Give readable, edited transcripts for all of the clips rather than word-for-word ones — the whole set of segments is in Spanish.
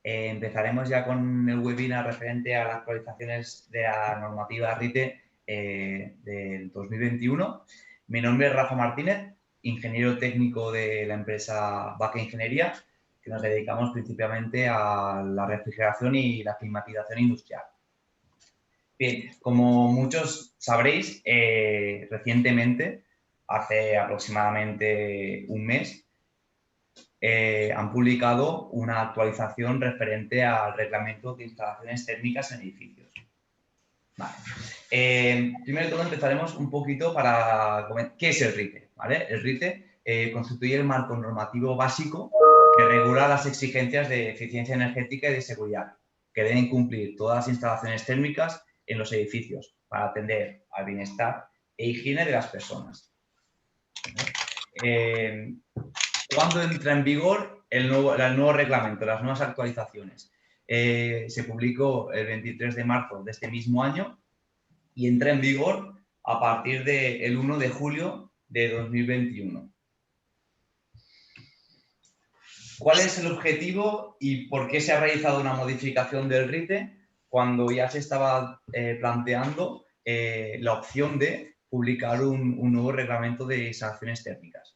Empezaremos ya con el webinar referente a las actualizaciones de la normativa RITE del 2021. Mi nombre es Rafa Martínez, ingeniero técnico de la empresa Vaca Ingeniería, que nos dedicamos principalmente a la refrigeración y la climatización industrial. Bien, como muchos sabréis, recientemente, hace aproximadamente un mes, han publicado una actualización referente al reglamento de instalaciones térmicas en edificios. Vale. Primero de todo empezaremos un poquito para comentar qué es el RITE. ¿Vale? El RITE constituye el marco normativo básico que regula las exigencias de eficiencia energética y de seguridad que deben cumplir todas las instalaciones térmicas en los edificios para atender al bienestar e higiene de las personas. ¿Cuándo entra en vigor el nuevo reglamento, las nuevas actualizaciones? Se publicó el 23 de marzo de este mismo año y entra en vigor a partir del 1 de julio de 2021. ¿Cuál es el objetivo y por qué se ha realizado una modificación del RITE cuando ya se estaba planteando la opción de publicar un nuevo reglamento de instalaciones térmicas?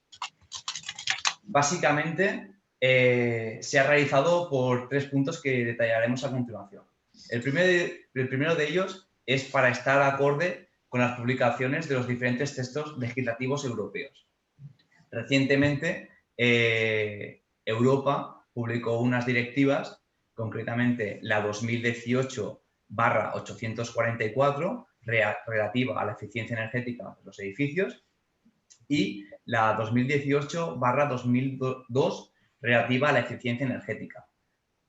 Básicamente, se ha realizado por 3 puntos que detallaremos a continuación. El primero de ellos es para estar acorde con las publicaciones de los diferentes textos legislativos europeos. Recientemente, Europa publicó unas directivas, concretamente la 2018/844, relativa a la eficiencia energética de los edificios, y la 2018/2002, relativa a la eficiencia energética.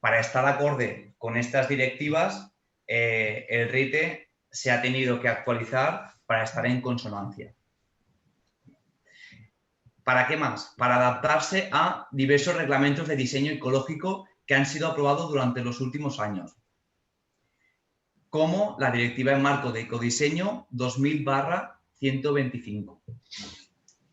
Para estar acorde con estas directivas, el RITE se ha tenido que actualizar para estar en consonancia. ¿Para qué más? Para adaptarse a diversos reglamentos de diseño ecológico que han sido aprobados durante los últimos años, como la Directiva en Marco de Ecodiseño 2000/125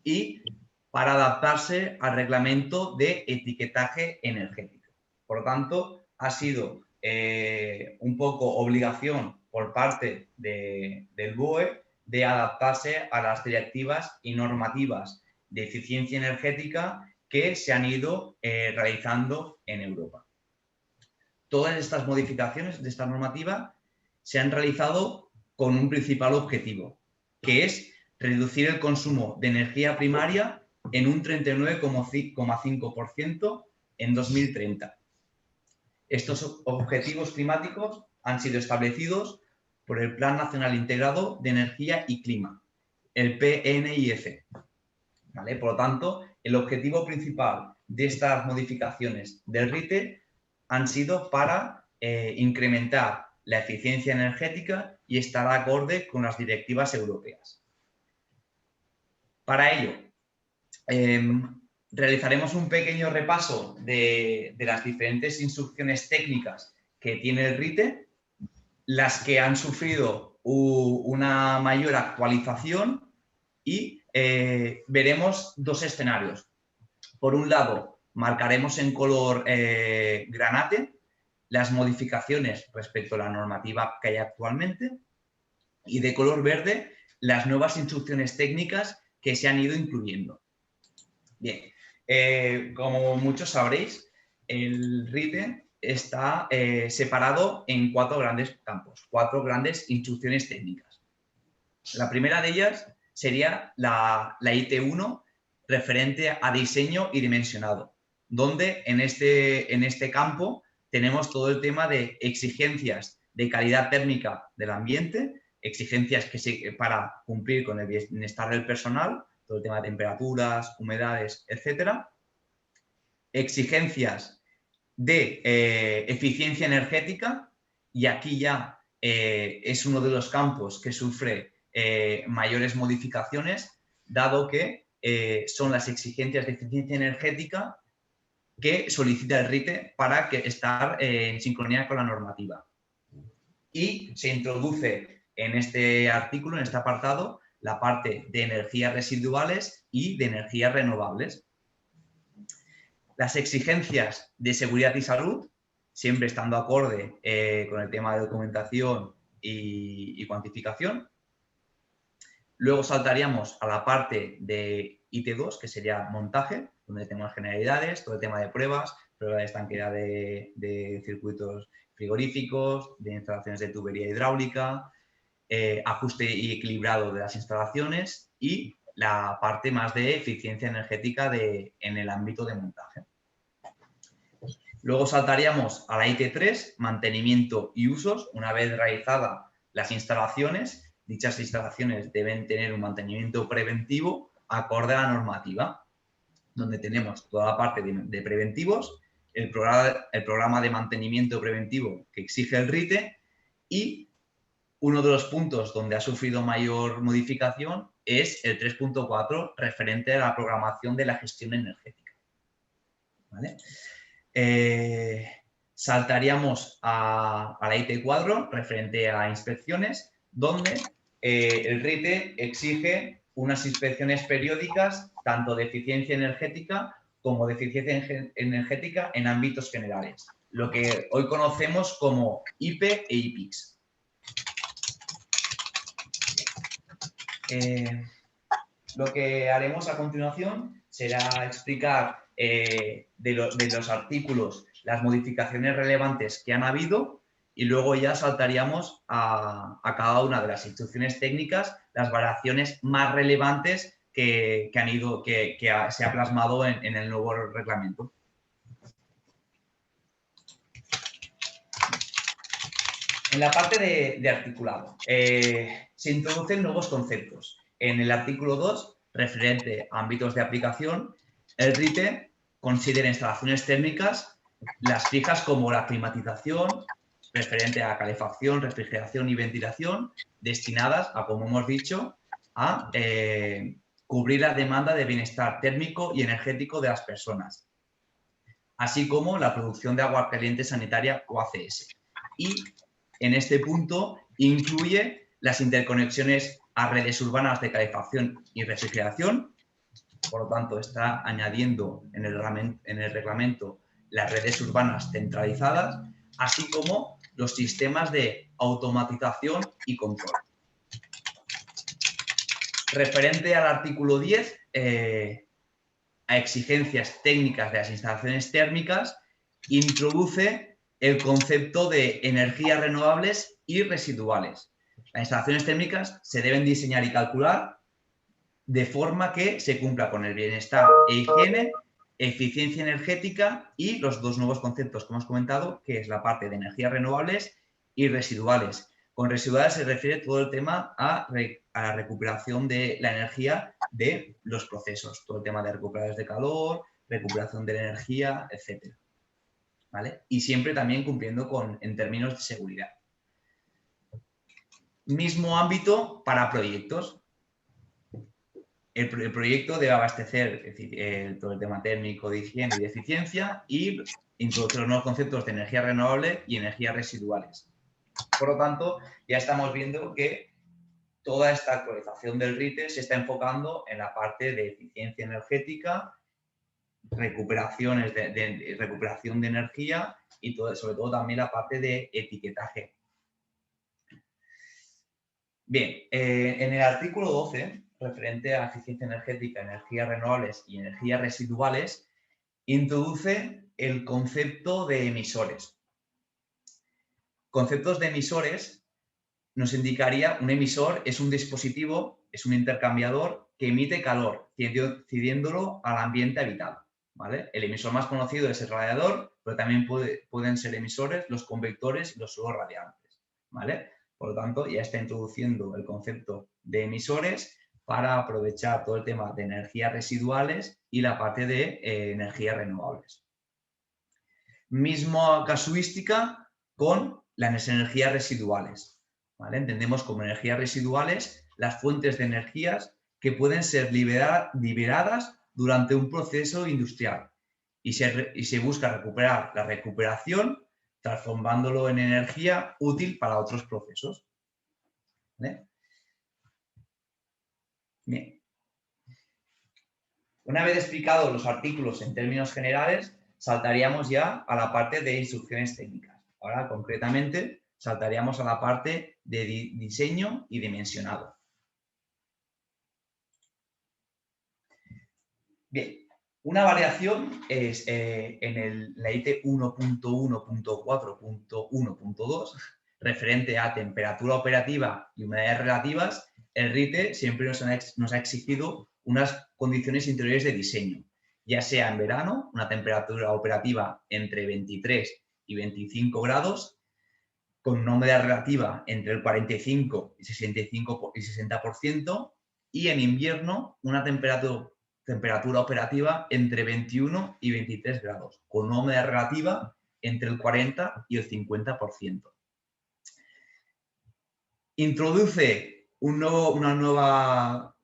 y para adaptarse al reglamento de etiquetaje energético. Por lo tanto, ha sido un poco obligación por parte del BOE de adaptarse a las directivas y normativas de eficiencia energética que se han ido realizando en Europa. Todas estas modificaciones de esta normativa se han realizado con un principal objetivo, que es reducir el consumo de energía primaria en un 39,5% en 2030. Estos objetivos climáticos han sido establecidos por el Plan Nacional Integrado de Energía y Clima, el PNIEC. ¿Vale? Por lo tanto, el objetivo principal de estas modificaciones del RITE han sido para incrementar la eficiencia energética y estar acorde con las directivas europeas. Para ello, realizaremos un pequeño repaso de las diferentes instrucciones técnicas que tiene el RITE, las que han sufrido una mayor actualización y veremos 2 escenarios. Por un lado, marcaremos en color granate las modificaciones respecto a la normativa que hay actualmente y de color verde las nuevas instrucciones técnicas que se han ido incluyendo. Bien, como muchos sabréis, el RITE está separado en 4 grandes campos, 4 grandes instrucciones técnicas. La primera de ellas sería la IT1, referente a diseño y dimensionado, donde en este campo tenemos todo el tema de exigencias de calidad térmica del ambiente, exigencias para cumplir con el bienestar del personal, todo el tema de temperaturas, humedades, etcétera. Exigencias de eficiencia energética, y aquí ya es uno de los campos que sufre mayores modificaciones, dado que son las exigencias de eficiencia energética que solicita el RITE para estar en sincronía con la normativa. Y se introduce en este artículo, en este apartado, la parte de energías residuales y de energías renovables. Las exigencias de seguridad y salud siempre estando acorde con el tema de documentación y cuantificación. Luego saltaríamos a la parte de IT2, que sería montaje, donde tenemos generalidades, todo el tema de pruebas, prueba de estanqueidad de circuitos frigoríficos, de instalaciones de tubería hidráulica, ajuste y equilibrado de las instalaciones y la parte más de eficiencia energética en el ámbito de montaje. Luego saltaríamos a la IT3, mantenimiento y usos. Una vez realizadas las instalaciones, dichas instalaciones deben tener un mantenimiento preventivo acorde a la normativa, donde tenemos toda la parte de preventivos, el programa de mantenimiento preventivo que exige el RITE y uno de los puntos donde ha sufrido mayor modificación es el 3.4 referente a la programación de la gestión energética. ¿Vale? Saltaríamos a la IT4 referente a inspecciones, donde el RITE exige unas inspecciones periódicas tanto de eficiencia energética como de eficiencia energética en ámbitos generales, lo que hoy conocemos como IPE e IPIX. Lo que haremos a continuación será explicar de los artículos las modificaciones relevantes que han habido y luego ya saltaríamos a cada una de las instrucciones técnicas, las variaciones más relevantes que se ha plasmado en el nuevo reglamento. En la parte de articulado se introducen nuevos conceptos. En el artículo 2, referente a ámbitos de aplicación, el RITE considera instalaciones térmicas las fijas como la climatización, referente a calefacción, refrigeración y ventilación, destinadas a, como hemos dicho, a cubrir la demanda de bienestar térmico y energético de las personas, así como la producción de agua caliente sanitaria o ACS. Y en este punto incluye las interconexiones a redes urbanas de calefacción y refrigeración. Por lo tanto, está añadiendo en el reglamento las redes urbanas centralizadas, así como los sistemas de automatización y control. Referente al artículo 10, a exigencias técnicas de las instalaciones térmicas, introduce el concepto de energías renovables y residuales. Las instalaciones térmicas se deben diseñar y calcular de forma que se cumpla con el bienestar e higiene, eficiencia energética y los dos nuevos conceptos que hemos comentado, que es la parte de energías renovables y residuales. Con residuales se refiere todo el tema a la recuperación de la energía de los procesos, todo el tema de recuperadores de calor, recuperación de la energía, etc. ¿Vale? Y siempre también cumpliendo en términos de seguridad. Mismo ámbito para proyectos. El proyecto debe abastecer todo el tema térmico, de higiene y de eficiencia y introducir los nuevos conceptos de energía renovable y energías residuales. Por lo tanto, ya estamos viendo que toda esta actualización del RITE se está enfocando en la parte de eficiencia energética, recuperación de energía y sobre todo también la parte de etiquetaje. Bien, en el artículo 12, referente a eficiencia energética, energías renovables y energías residuales, introduce el concepto de emisores. Conceptos de emisores nos indicaría, un emisor es un dispositivo, es un intercambiador que emite calor, cediéndolo al ambiente habitado. ¿Vale? El emisor más conocido es el radiador, pero también pueden ser emisores los convectores y los suelos radiantes. ¿Vale? Por lo tanto, ya está introduciendo el concepto de emisores para aprovechar todo el tema de energías residuales y la parte de energías renovables. Misma casuística con las energías residuales. ¿Vale? Entendemos como energías residuales las fuentes de energías que pueden ser liberadas durante un proceso industrial y se busca recuperar la recuperación transformándolo en energía útil para otros procesos. ¿Vale? Bien. Una vez explicados los artículos en términos generales, saltaríamos ya a la parte de instrucciones técnicas. Ahora, concretamente, saltaríamos a la parte de diseño y dimensionado. Bien, una variación es en la IT 1.1.4.1.2, referente a temperatura operativa y humedades relativas, el RITE siempre nos ha exigido unas condiciones interiores de diseño, ya sea en verano, una temperatura operativa entre 23 y 25 grados, con una humedad relativa entre el 45 y 65 y 60%, y en invierno una temperatura operativa entre 21 y 23 grados, con una humedad relativa entre el 40 y el 50%. Introduce una nueva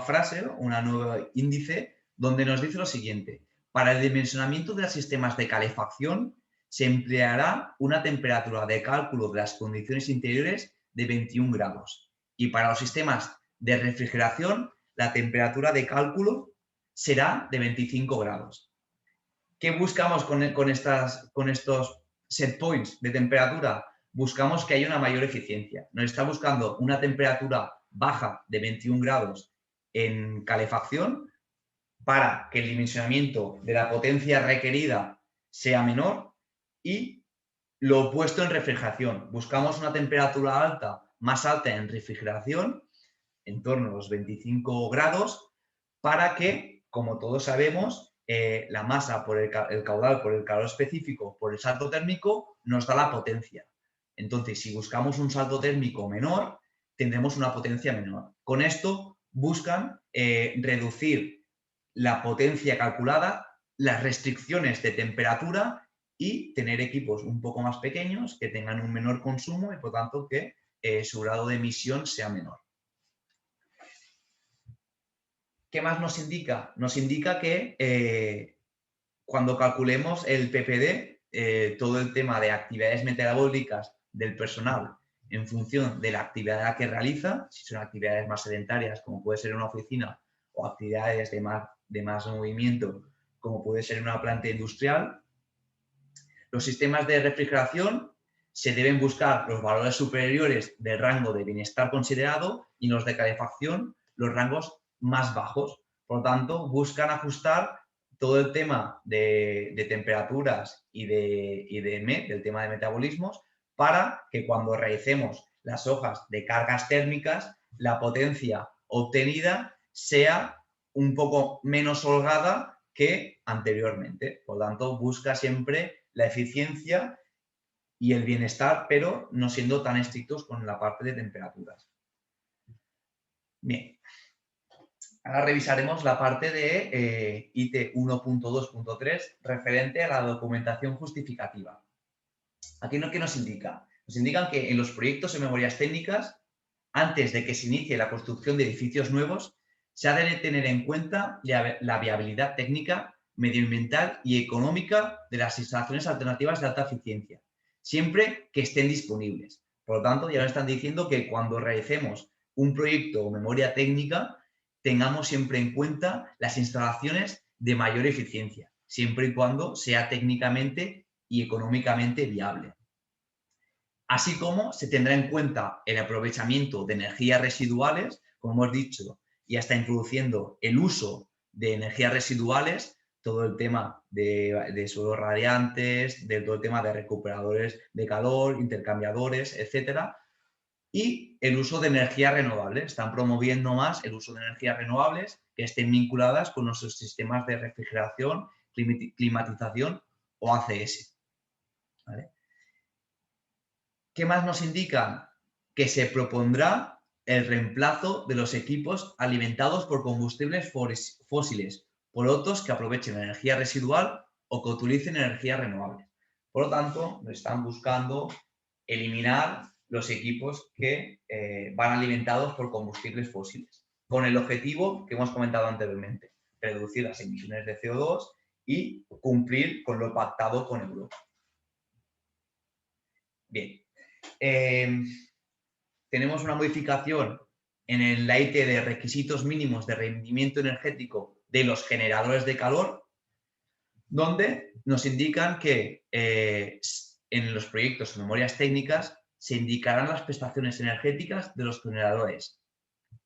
frase, un nuevo índice, donde nos dice lo siguiente: para el dimensionamiento de los sistemas de calefacción se empleará una temperatura de cálculo de las condiciones interiores de 21 grados. Y para los sistemas de refrigeración, la temperatura de cálculo será de 25 grados. ¿Qué buscamos con estos set points de temperatura? Buscamos que haya una mayor eficiencia. Nos está buscando una temperatura baja de 21 grados en calefacción para que el dimensionamiento de la potencia requerida sea menor, y lo opuesto en refrigeración. Buscamos una temperatura alta, más alta en refrigeración, en torno a los 25 grados, para que, como todos sabemos, la masa por el caudal, por el calor específico, por el salto térmico, nos da la potencia. Entonces, si buscamos un salto térmico menor, tendremos una potencia menor. Con esto buscan reducir la potencia calculada, las restricciones de temperatura y tener equipos un poco más pequeños que tengan un menor consumo y, por tanto, que su grado de emisión sea menor. ¿Qué más nos indica? Nos indica que cuando calculemos el PPD, todo el tema de actividades metabólicas del personal en función de la actividad que realiza, si son actividades más sedentarias, como puede ser una oficina, o actividades de más movimiento, como puede ser una planta industrial, los sistemas de refrigeración se deben buscar los valores superiores del rango de bienestar considerado, y los de calefacción los rangos más bajos. Por lo tanto, buscan ajustar todo el tema de temperaturas y del tema de metabolismos, para que cuando realicemos las hojas de cargas térmicas, la potencia obtenida sea un poco menos holgada que anteriormente. Por lo tanto, busca siempre la eficiencia y el bienestar, pero no siendo tan estrictos con la parte de temperaturas. Bien. Ahora revisaremos la parte de IT 1.2.3 referente a la documentación justificativa. Aquí ¿qué nos indica? Nos indican que en los proyectos de memorias técnicas, antes de que se inicie la construcción de edificios nuevos, se ha de tener en cuenta la viabilidad técnica, medioambiental y económica de las instalaciones alternativas de alta eficiencia, siempre que estén disponibles. Por lo tanto, ya nos están diciendo que cuando realicemos un proyecto o memoria técnica, tengamos siempre en cuenta las instalaciones de mayor eficiencia, siempre y cuando sea técnicamente y económicamente viable. Así como se tendrá en cuenta el aprovechamiento de energías residuales, como hemos dicho, y hasta introduciendo el uso de energías residuales, todo el tema de suelos radiantes, todo el tema de recuperadores de calor, intercambiadores, etcétera, y el uso de energías renovables. Están promoviendo más el uso de energías renovables que estén vinculadas con nuestros sistemas de refrigeración, climatización o ACS. ¿Vale? ¿Qué más nos indican? Que se propondrá el reemplazo de los equipos alimentados por combustibles fósiles por otros que aprovechen energía residual o que utilicen energías renovables. Por lo tanto, están buscando eliminar los equipos que van alimentados por combustibles fósiles, con el objetivo que hemos comentado anteriormente: reducir las emisiones de CO2 y cumplir con lo pactado con Europa. Bien. Tenemos una modificación en la IT de requisitos mínimos de rendimiento energético de los generadores de calor. donde nos indican que en los proyectos o memorias técnicas se indicarán las prestaciones energéticas de los generadores,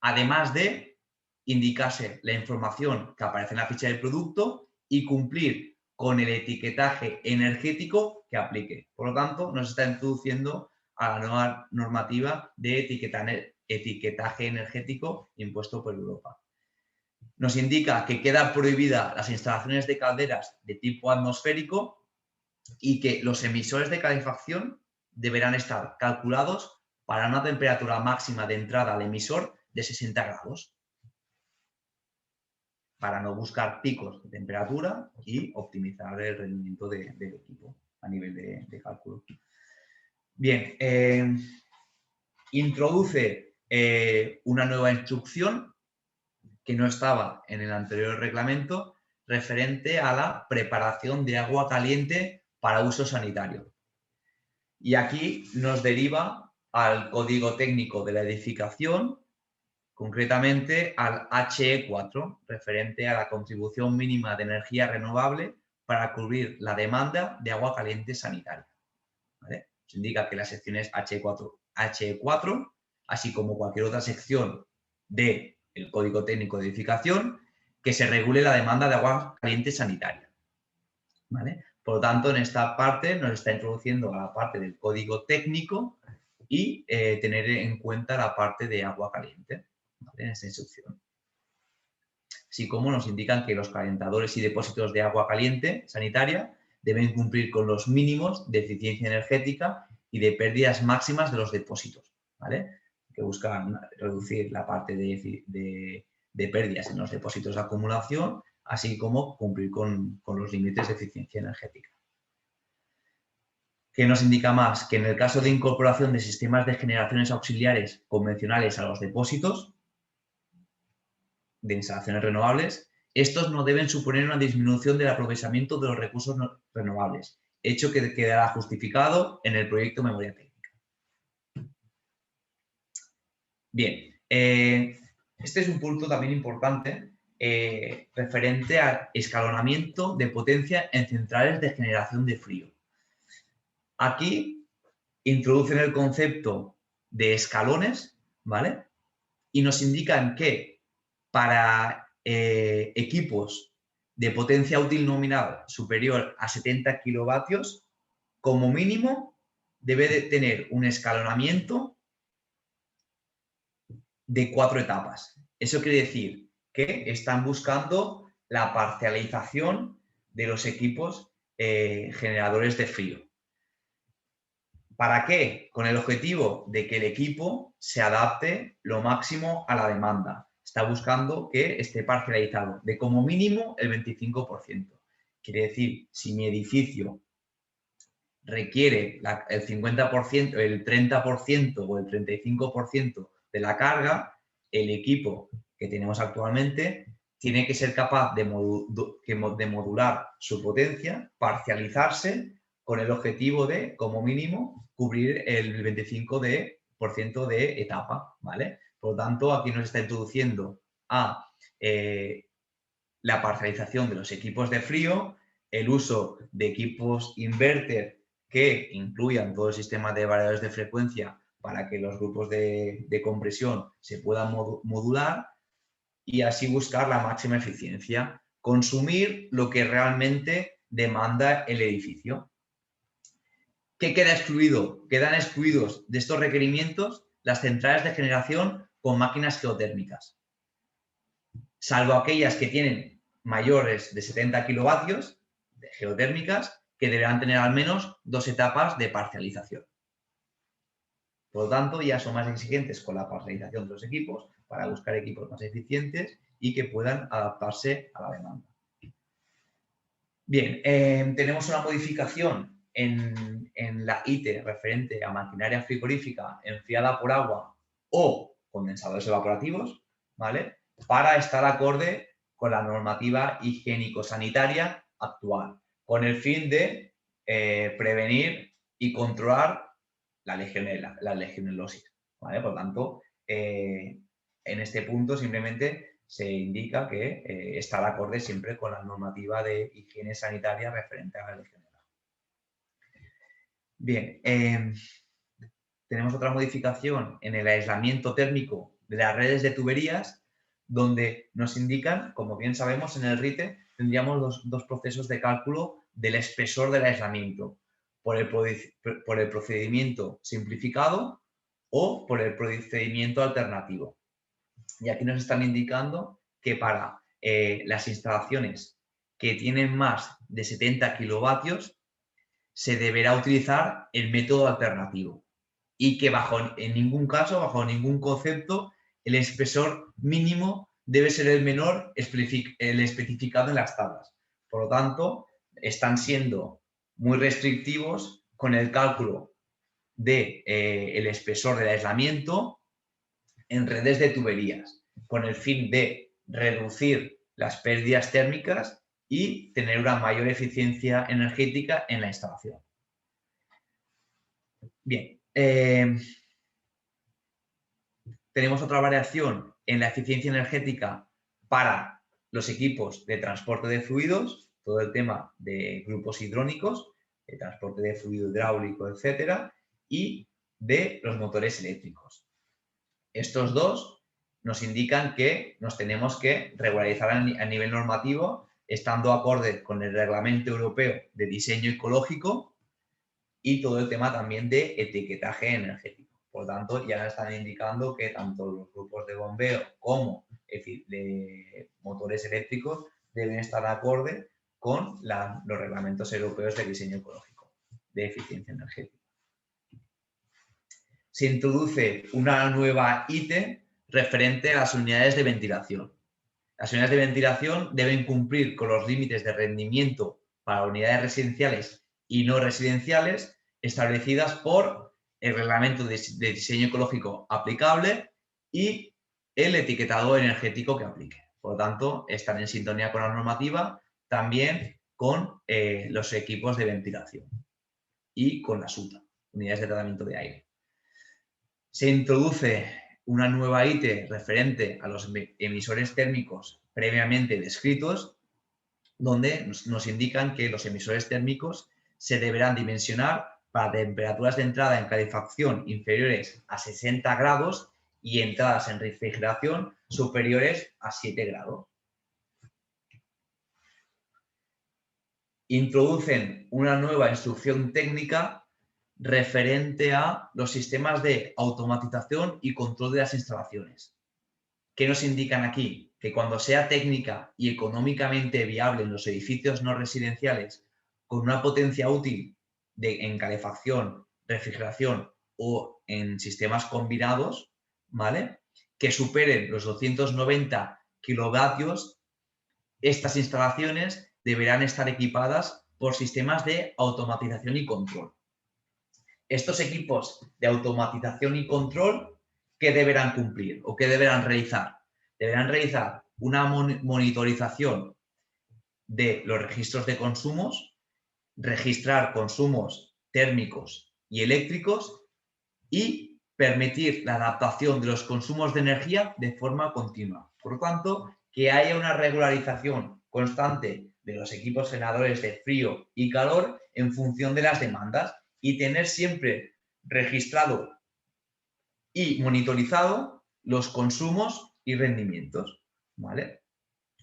además de indicarse la información que aparece en la ficha del producto y cumplir con el etiquetaje energético que aplique. Por lo tanto, nos está introduciendo a la nueva normativa de etiquetaje energético impuesto por Europa. Nos indica que queda prohibida las instalaciones de calderas de tipo atmosférico y que los emisores de calefacción deberán estar calculados para una temperatura máxima de entrada al emisor de 60 grados, para no buscar picos de temperatura y optimizar el rendimiento del equipo a nivel de cálculo. Bien, introduce una nueva instrucción que no estaba en el anterior reglamento, referente a la preparación de agua caliente para uso sanitario. Y aquí nos deriva al código técnico de la edificación, concretamente al HE4, referente a la contribución mínima de energía renovable para cubrir la demanda de agua caliente sanitaria. ¿Vale? Se indica que las secciones HE4, así como cualquier otra sección del código técnico de edificación, que se regule la demanda de agua caliente sanitaria. ¿Vale? Por lo tanto, en esta parte nos está introduciendo a la parte del código técnico y tener en cuenta la parte de agua caliente, ¿vale? En esta instrucción. Así como nos indican que los calentadores y depósitos de agua caliente sanitaria deben cumplir con los mínimos de eficiencia energética y de pérdidas máximas de los depósitos, ¿vale? Que buscan reducir la parte de pérdidas en los depósitos de acumulación, así como cumplir con los límites de eficiencia energética. ¿Qué nos indica más? Que en el caso de incorporación de sistemas de generaciones auxiliares convencionales a los depósitos de instalaciones renovables, estos no deben suponer una disminución del aprovechamiento de los recursos renovables, hecho que quedará justificado en el proyecto de memoria técnica. Bien, este es un punto también importante referente al escalonamiento de potencia en centrales de generación de frío. Aquí introducen el concepto de escalones, ¿vale? Y nos indican que para equipos de potencia útil nominal superior a 70 kilovatios, como mínimo debe de tener un escalonamiento de 4 etapas. Eso quiere decir que están buscando la parcialización de los equipos generadores de frío. ¿Para qué? Con el objetivo de que el equipo se adapte lo máximo a la demanda. Está buscando que esté parcializado de como mínimo el 25%. Quiere decir, si mi edificio requiere el 50%, el 30% o el 35% de la carga, el equipo que tenemos actualmente tiene que ser capaz de modular su potencia, parcializarse con el objetivo de, como mínimo, cubrir el 25% de etapa, ¿vale? Por lo tanto, aquí nos está introduciendo a la parcialización de los equipos de frío, el uso de equipos inverter que incluyan todo el sistema de variadores de frecuencia para que los grupos de compresión se puedan modular y así buscar la máxima eficiencia, consumir lo que realmente demanda el edificio. ¿Qué queda excluido? Quedan excluidos de estos requerimientos las centrales de generación con máquinas geotérmicas, salvo aquellas que tienen mayores de 70 kilovatios de geotérmicas, que deberán tener al menos 2 etapas de parcialización. Por lo tanto, ya son más exigentes con la parcialización de los equipos para buscar equipos más eficientes y que puedan adaptarse a la demanda. Bien, tenemos una modificación en la ITE referente a maquinaria frigorífica enfriada por agua o condensadores evaporativos, ¿vale? Para estar acorde con la normativa higiénico-sanitaria actual, con el fin de prevenir y controlar la legionelosis, ¿vale? Por lo tanto, en este punto simplemente se indica que estará acorde siempre con la normativa de higiene sanitaria referente a la Legionela. Bien, tenemos otra modificación en el aislamiento térmico de las redes de tuberías, donde nos indican, como bien sabemos, en el RITE tendríamos dos procesos de cálculo del espesor del aislamiento, por el procedimiento simplificado o por el procedimiento alternativo. Y aquí nos están indicando que para las instalaciones que tienen más de 70 kilovatios se deberá utilizar el método alternativo y que en ningún caso, bajo ningún concepto, el espesor mínimo debe ser el menor el especificado en las tablas. Por lo tanto, están siendo muy restrictivos con el cálculo del espesor del aislamiento en redes de tuberías, con el fin de reducir las pérdidas térmicas y tener una mayor eficiencia energética en la instalación. Bien, tenemos otra variación en la eficiencia energética para los equipos de transporte de fluidos, todo el tema de grupos hidrónicos, de transporte de fluido hidráulico, etcétera, y de los motores eléctricos. Estos dos nos indican que nos tenemos que regularizar a nivel normativo, estando acorde con el Reglamento Europeo de Diseño Ecológico y todo el tema también de etiquetaje energético. Por lo tanto, ya nos están indicando que tanto los grupos de bombeo como de motores eléctricos deben estar acorde con los reglamentos europeos de diseño ecológico de eficiencia energética. Se introduce una nueva ITE referente a las unidades de ventilación. Las unidades de ventilación deben cumplir con los límites de rendimiento para unidades residenciales y no residenciales establecidas por el Reglamento de Diseño Ecológico aplicable y el etiquetado energético que aplique. Por lo tanto, están en sintonía con la normativa, también con los equipos de ventilación y con las UTA, unidades de tratamiento de aire. Se introduce una nueva ITE referente a los emisores térmicos previamente descritos, donde nos indican que los emisores térmicos se deberán dimensionar para temperaturas de entrada en calefacción inferiores a 60 grados y entradas en refrigeración superiores a 7 grados. Introducen una nueva instrucción técnica referente a los sistemas de automatización y control de las instalaciones. ¿Qué nos indican aquí? Que cuando sea técnica y económicamente viable en los edificios no residenciales, con una potencia útil en calefacción, refrigeración o en sistemas combinados, ¿vale?, que superen los 290 kilovatios, estas instalaciones deberán estar equipadas por sistemas de automatización y control. Estos equipos de automatización y control, ¿qué deberán cumplir o qué deberán realizar? Deberán realizar una monitorización de los registros de consumos, registrar consumos térmicos y eléctricos y permitir la adaptación de los consumos de energía de forma continua. Por lo tanto, que haya una regularización constante de los equipos generadores de frío y calor en función de las demandas y tener siempre registrado y monitorizado los consumos y rendimientos, ¿vale?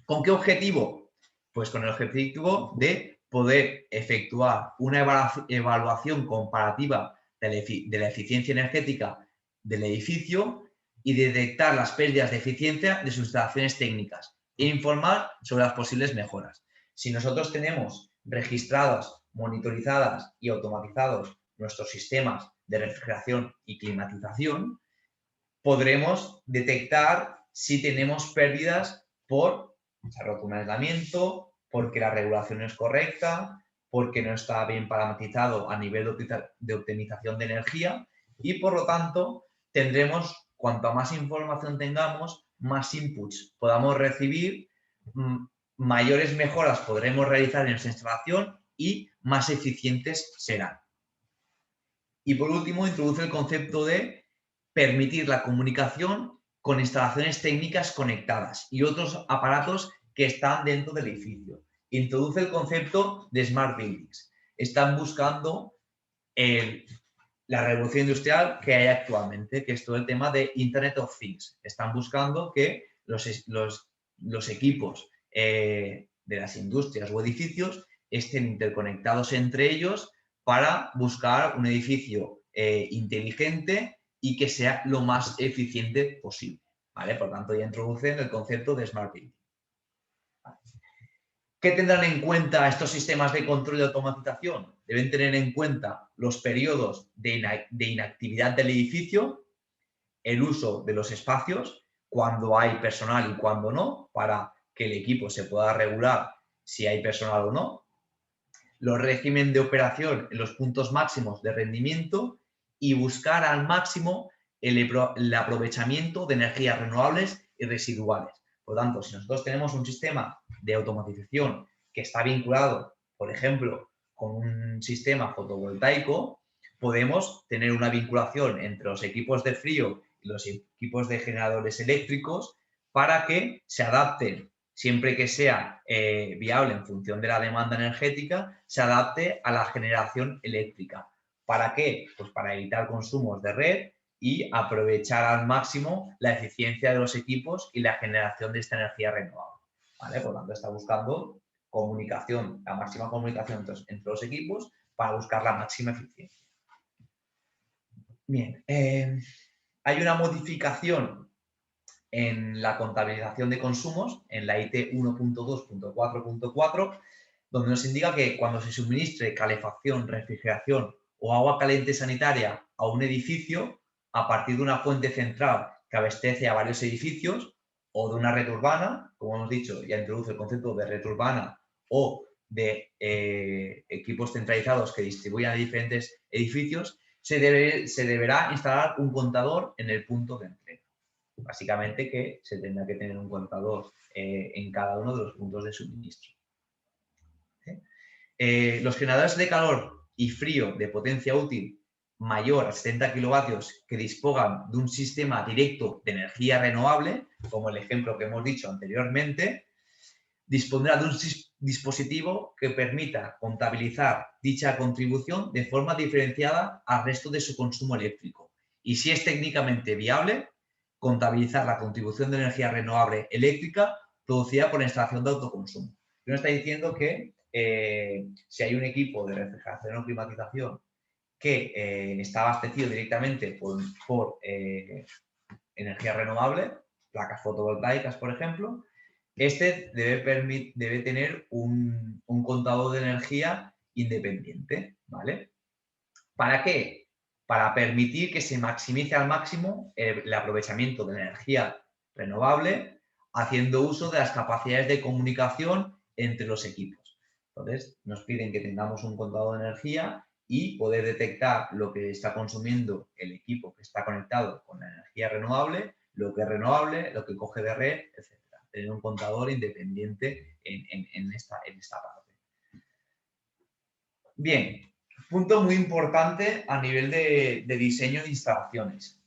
¿Con qué objetivo? Pues con el objetivo de poder efectuar una evaluación comparativa de la eficiencia energética del edificio y detectar las pérdidas de eficiencia de sus instalaciones técnicas e informar sobre las posibles mejoras. Si nosotros tenemos registradas, monitorizadas y automatizados nuestros sistemas de refrigeración y climatización, podremos detectar si tenemos pérdidas por se ha roto un aislamiento, porque la regulación no es correcta, porque no está bien parametrizado a nivel de optimización de energía y, por lo tanto, tendremos, cuanto más información tengamos, más inputs podamos recibir, mayores mejoras podremos realizar en nuestra instalación y más eficientes serán. Y, por último, introduce el concepto de permitir la comunicación con instalaciones técnicas conectadas y otros aparatos que están dentro del edificio. Introduce el concepto de Smart Buildings. Están buscando la revolución industrial que hay actualmente, que es todo el tema de Internet of Things. Están buscando que los equipos de las industrias o edificios estén interconectados entre ellos para buscar un edificio inteligente y que sea lo más eficiente posible, ¿vale? Por tanto, ya introducen el concepto de Smart Building. ¿Qué tendrán en cuenta estos sistemas de control y automatización? Deben tener en cuenta los periodos de inactividad del edificio, el uso de los espacios, cuando hay personal y cuando no, para que el equipo se pueda regular si hay personal o no, los regímenes de operación en los puntos máximos de rendimiento y buscar al máximo el aprovechamiento de energías renovables y residuales. Por lo tanto, si nosotros tenemos un sistema de automatización que está vinculado, por ejemplo, con un sistema fotovoltaico, podemos tener una vinculación entre los equipos de frío y los equipos de generadores eléctricos para que se adapten, siempre que sea viable en función de la demanda energética, se adapte a la generación eléctrica. ¿Para qué? Pues para evitar consumos de red y aprovechar al máximo la eficiencia de los equipos y la generación de esta energía renovable, ¿vale? Por lo tanto, está buscando comunicación, la máxima comunicación entre los equipos para buscar la máxima eficiencia. Bien, hay una modificación en la contabilización de consumos, en la IT 1.2.4.4, donde nos indica que cuando se suministre calefacción, refrigeración o agua caliente sanitaria a un edificio, a partir de una fuente central que abastece a varios edificios o de una red urbana, como hemos dicho, ya introduce el concepto de red urbana o de equipos centralizados que distribuyan a diferentes edificios, se deberá instalar un contador en el punto de entrega. Básicamente que se tendrá que tener un contador en cada uno de los puntos de suministro. Los generadores de calor y frío de potencia útil mayor a 70 kilovatios que dispongan de un sistema directo de energía renovable, como el ejemplo que hemos dicho anteriormente, dispondrá de un dispositivo que permita contabilizar dicha contribución de forma diferenciada al resto de su consumo eléctrico. Y si es técnicamente viable, contabilizar la contribución de energía renovable eléctrica producida por la instalación de autoconsumo. Nos está diciendo que si hay un equipo de refrigeración o climatización que está abastecido directamente por energía renovable, placas fotovoltaicas, por ejemplo, este debe tener un contador de energía independiente, ¿vale? ¿Para qué? Para permitir que se maximice al máximo el aprovechamiento de energía renovable, haciendo uso de las capacidades de comunicación entre los equipos. Entonces, nos piden que tengamos un contador de energía y poder detectar lo que está consumiendo el equipo que está conectado con la energía renovable, lo que es renovable, lo que coge de red, etc. Tener un contador independiente en esta parte. Bien. Punto muy importante a nivel de diseño de instalaciones.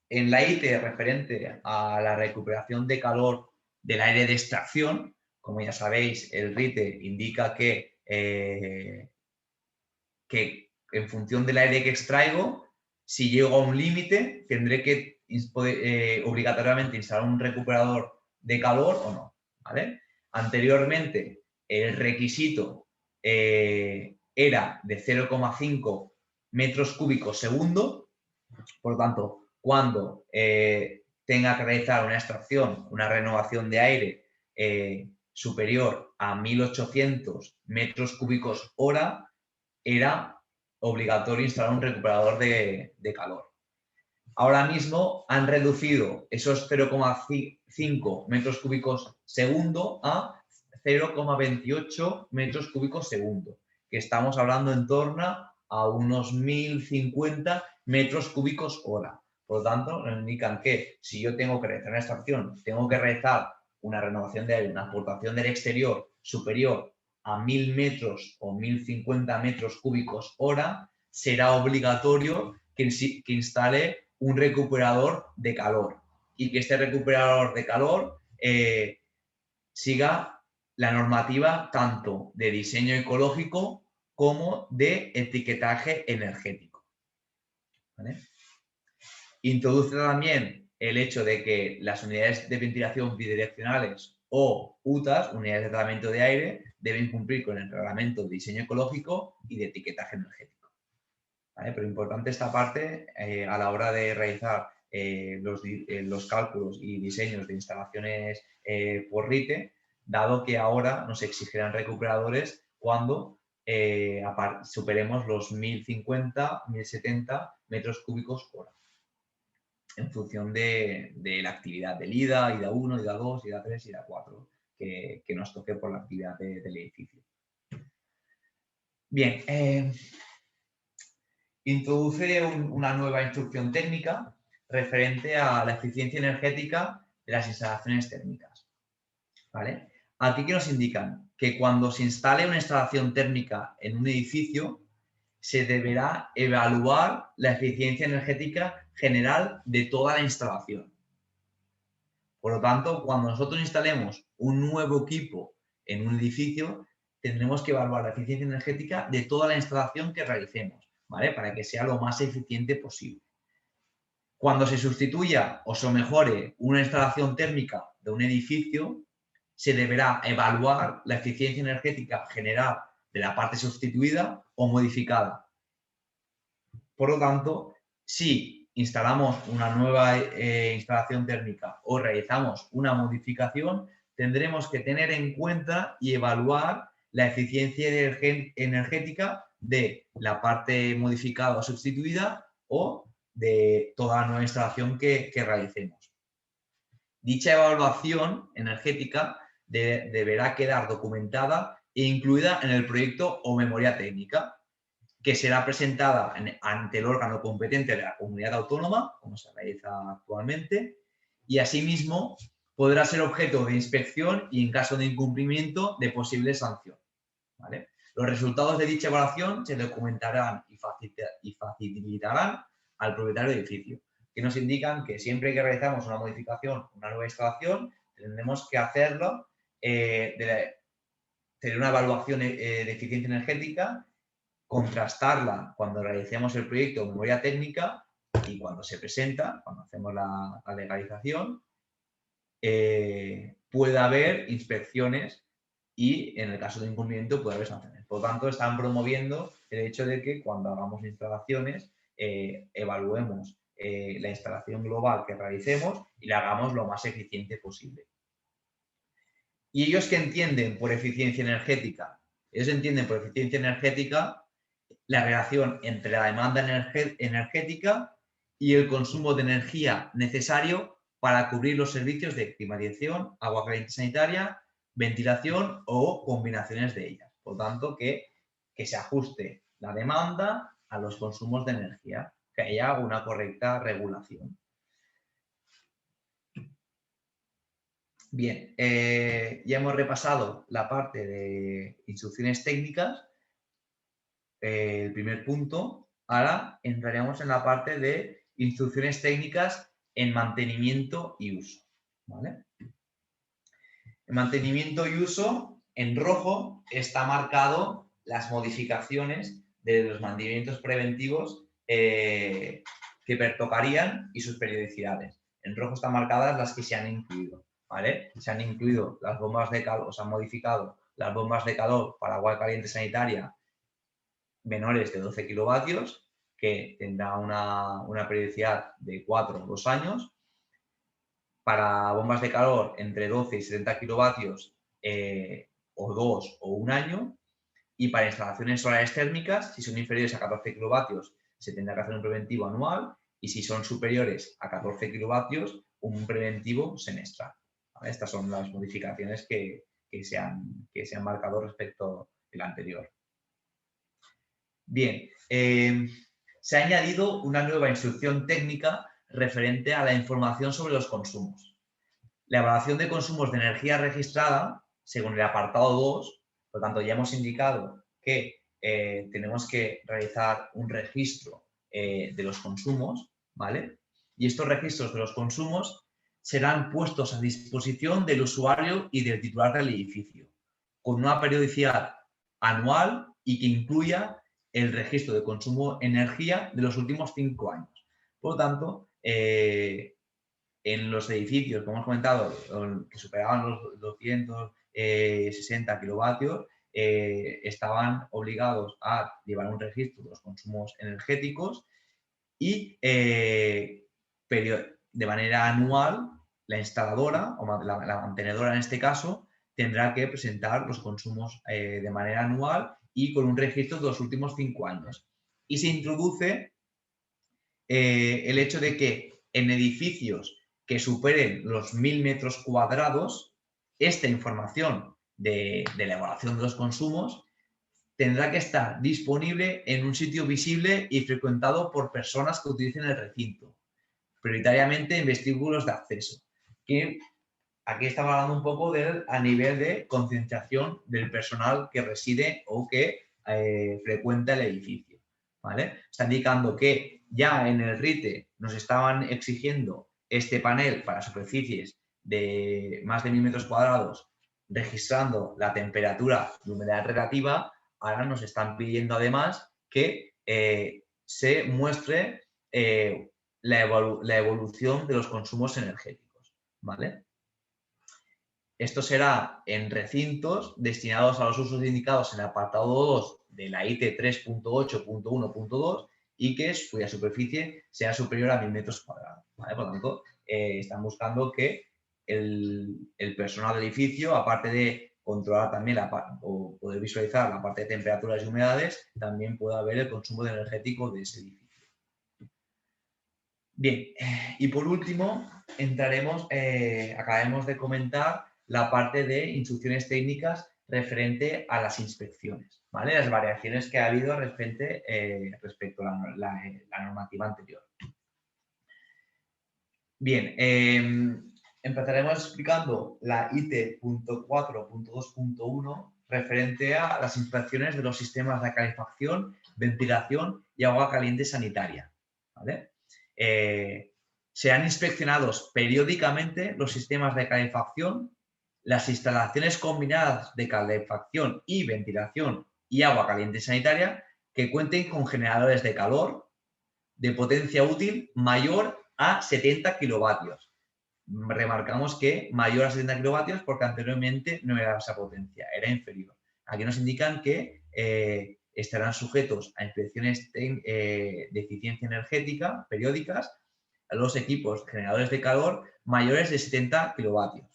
En la IT referente a la recuperación de calor del aire de extracción, como ya sabéis, el RITE indica que en función del aire que extraigo, si llego a un límite, tendré que obligatoriamente instalar un recuperador de calor o no, ¿vale? Anteriormente, el requisito era de 0,5 metros cúbicos segundo. Por lo tanto, cuando tenga que realizar una extracción, una renovación de aire superior a 1.800 metros cúbicos hora, era obligatorio instalar un recuperador de calor. Ahora mismo han reducido esos 0,5 metros cúbicos segundo a 0,28 metros cúbicos segundo, que estamos hablando en torno a unos 1.050 metros cúbicos hora. Por lo tanto, nos indican que si yo tengo que realizar una extracción, tengo que realizar una renovación de aire, una aportación del exterior superior a 1.000 metros o 1.050 metros cúbicos hora, será obligatorio que instale un recuperador de calor. y que este recuperador de calor siga la normativa tanto de diseño ecológico como de etiquetaje energético. ¿Vale? Introduce también el hecho de que las unidades de ventilación bidireccionales o UTAs, unidades de tratamiento de aire, deben cumplir con el reglamento de diseño ecológico y de etiquetaje energético. ¿Vale? Pero importante esta parte a la hora de realizar los cálculos y diseños de instalaciones por RITE, dado que ahora nos exigirán recuperadores cuando superemos los 1050, 1070 metros cúbicos hora, en función de la actividad del IDA 1, IDA 2, IDA 3, IDA 4, que nos toque por la actividad del edificio. Bien, introduce una nueva instrucción técnica referente a la eficiencia energética de las instalaciones térmicas. ¿Vale? Aquí que nos indican que cuando se instale una instalación térmica en un edificio, se deberá evaluar la eficiencia energética general de toda la instalación. Por lo tanto, cuando nosotros instalemos un nuevo equipo en un edificio, tendremos que evaluar la eficiencia energética de toda la instalación que realicemos, ¿vale? Para que sea lo más eficiente posible. Cuando se sustituya o se mejore una instalación térmica de un edificio, se deberá evaluar la eficiencia energética general de la parte sustituida o modificada. Por lo tanto, si instalamos una nueva instalación térmica o realizamos una modificación, tendremos que tener en cuenta y evaluar la eficiencia energética de la parte modificada o sustituida o de toda la nueva instalación que realicemos. Dicha evaluación energética deberá quedar documentada e incluida en el proyecto o memoria técnica, que será presentada ante el órgano competente de la comunidad autónoma, como se realiza actualmente, y asimismo podrá ser objeto de inspección y, en caso de incumplimiento, de posible sanción. ¿Vale? Los resultados de dicha evaluación se documentarán y facilitarán al propietario del edificio, que nos indican que siempre que realizamos una modificación, una nueva instalación, tendremos que hacerlo, tener una evaluación de eficiencia energética, contrastarla cuando realicemos el proyecto o memoria técnica y cuando se presenta, cuando hacemos la legalización, puede haber inspecciones y en el caso de incumplimiento puede haber sanciones. Por lo tanto, están promoviendo el hecho de que cuando hagamos instalaciones evaluemos la instalación global que realicemos y la hagamos lo más eficiente posible. ¿Y ellos qué entienden por eficiencia energética? Ellos entienden por eficiencia energética la relación entre la demanda energética y el consumo de energía necesario para cubrir los servicios de climatización, agua caliente sanitaria, ventilación o combinaciones de ellas. Por tanto, que se ajuste la demanda a los consumos de energía, que haya una correcta regulación. Bien, ya hemos repasado la parte de instrucciones técnicas, el primer punto. Ahora entraríamos en la parte de instrucciones técnicas en mantenimiento y uso. ¿Vale? En mantenimiento y uso, en rojo, está marcado las modificaciones de los mantenimientos preventivos que pertocarían y sus periodicidades. En rojo están marcadas las que se han incluido. ¿Vale? Se han incluido las bombas de calor, se han modificado las bombas de calor para agua caliente sanitaria menores de 12 kilovatios, que tendrá una periodicidad de 4 o 2 años. Para bombas de calor entre 12 y 70 kilovatios o 2 o 1 año. Y para instalaciones solares térmicas, si son inferiores a 14 kilovatios, se tendrá que hacer un preventivo anual, y si son superiores a 14 kilovatios, un preventivo semestral. ¿Vale? Estas son las modificaciones que se han marcado respecto al anterior. Bien, se ha añadido una nueva instrucción técnica referente a la información sobre los consumos. La evaluación de consumos de energía registrada, según el apartado 2, por lo tanto ya hemos indicado que tenemos que realizar un registro de los consumos, ¿vale? Y estos registros de los consumos serán puestos a disposición del usuario y del titular del edificio, con una periodicidad anual y que incluya el registro de consumo de energía de los últimos 5 años. Por lo tanto, en los edificios, como hemos comentado, que superaban los 260 kilovatios, estaban obligados a llevar un registro de los consumos energéticos y de manera anual la instaladora o la mantenedora en este caso tendrá que presentar los consumos de manera anual y con un registro de los últimos 5 años. Y se introduce el hecho de que en edificios que superen los 1000 metros cuadrados, esta información de la evaluación de los consumos tendrá que estar disponible en un sitio visible y frecuentado por personas que utilicen el recinto, prioritariamente en vestíbulos de acceso. Que aquí estamos hablando un poco a nivel de concienciación del personal que reside o que frecuenta el edificio, ¿vale? Está indicando que ya en el RITE nos estaban exigiendo este panel para superficies de más de 1000 metros cuadrados, registrando la temperatura y humedad relativa. Ahora nos están pidiendo además que se muestre la evolución de los consumos energéticos, ¿vale? Esto será en recintos destinados a los usos indicados en el apartado 2 de la IT 3.8.1.2 y que cuya superficie sea superior a 1000 metros cuadrados, ¿vale? Por lo tanto, están buscando que el personal del edificio, aparte de controlar también o poder visualizar la parte de temperaturas y humedades, también pueda ver el consumo energético de ese edificio. Bien, y por último, acabaremos de comentar la parte de instrucciones técnicas referente a las inspecciones, ¿vale? Las variaciones que ha habido respecto a la normativa anterior. Bien, empezaremos explicando la IT.4.2.1 referente a las inspecciones de los sistemas de calefacción, ventilación y agua caliente sanitaria, ¿vale? Serán inspeccionados periódicamente los sistemas de calefacción, las instalaciones combinadas de calefacción y ventilación y agua caliente sanitaria que cuenten con generadores de calor de potencia útil mayor a 70 kilovatios. Remarcamos que mayor a 70 kilovatios porque anteriormente no era esa potencia, era inferior. Aquí nos indican que estarán sujetos a inspecciones de eficiencia energética periódicas a los equipos generadores de calor mayores de 70 kilovatios.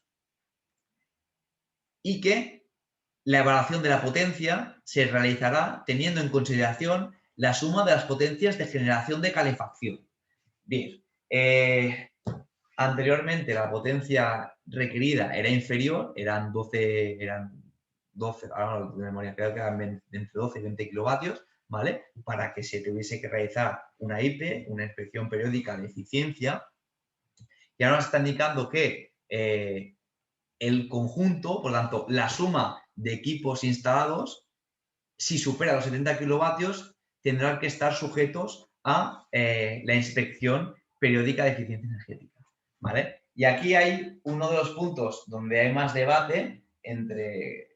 Y que la evaluación de la potencia se realizará teniendo en consideración la suma de las potencias de generación de calefacción. Bien, anteriormente la potencia requerida era inferior, eran 12, ahora no de memoria, creo que eran entre 12 y 20 kilovatios, ¿vale? Para que se tuviese que realizar una IP, una inspección periódica de eficiencia. Y ahora nos está indicando que el conjunto, por lo tanto, la suma de equipos instalados, si supera los 70 kilovatios, tendrán que estar sujetos a la inspección periódica de eficiencia energética, ¿vale? Y aquí hay uno de los puntos donde hay más debate entre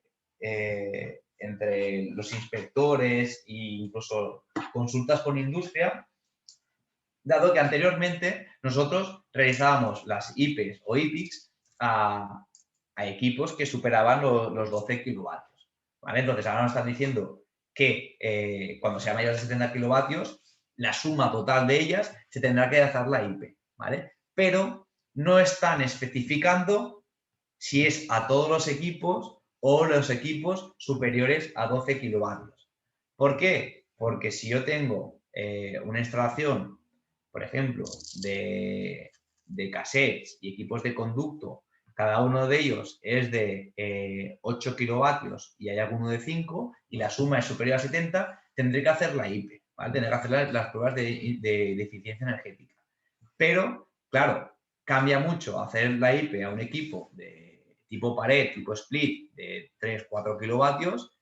los inspectores e incluso consultas con industria, dado que anteriormente nosotros realizábamos las IPs o IPICs a equipos que superaban los 12 kilovatios, ¿vale? Entonces ahora nos están diciendo que cuando sea mayor de 70 kilovatios, la suma total de ellas se tendrá que hacer la IP, ¿vale? Pero no están especificando si es a todos los equipos o los equipos superiores a 12 kilovatios. ¿Por qué? Porque si yo tengo una instalación, por ejemplo, de cassettes y equipos de conducto, cada uno de ellos es de 8 kilovatios y hay alguno de 5 y la suma es superior a 70, tendré que hacer la IP, ¿vale? Tendré que hacer las pruebas de eficiencia energética. Pero, claro, cambia mucho hacer la IP a un equipo de tipo pared, tipo split, de 3-4 kilovatios,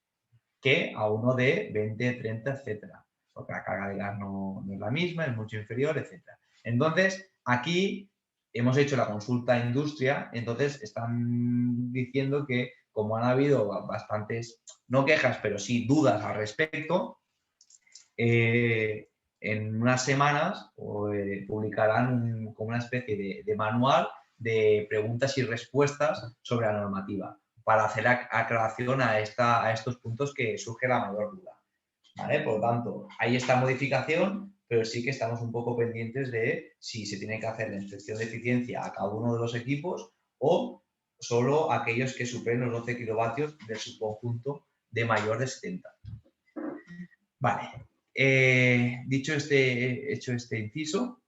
que a uno de 20, 30, etcétera. Porque la carga de gas no es la misma, es mucho inferior, etcétera. Entonces, aquí hemos hecho la consulta a industria, entonces están diciendo que como han habido bastantes, no quejas, pero sí dudas al respecto, en unas semanas publicarán como una especie de manual de preguntas y respuestas sobre la normativa para hacer aclaración a estos puntos que surge la mayor duda. ¿Vale? Por lo tanto, hay esta modificación, pero sí que estamos un poco pendientes de si se tiene que hacer la inspección de eficiencia a cada uno de los equipos o solo aquellos que superen los 12 kilovatios del subconjunto de mayor de 70. Vale. Hecho este inciso,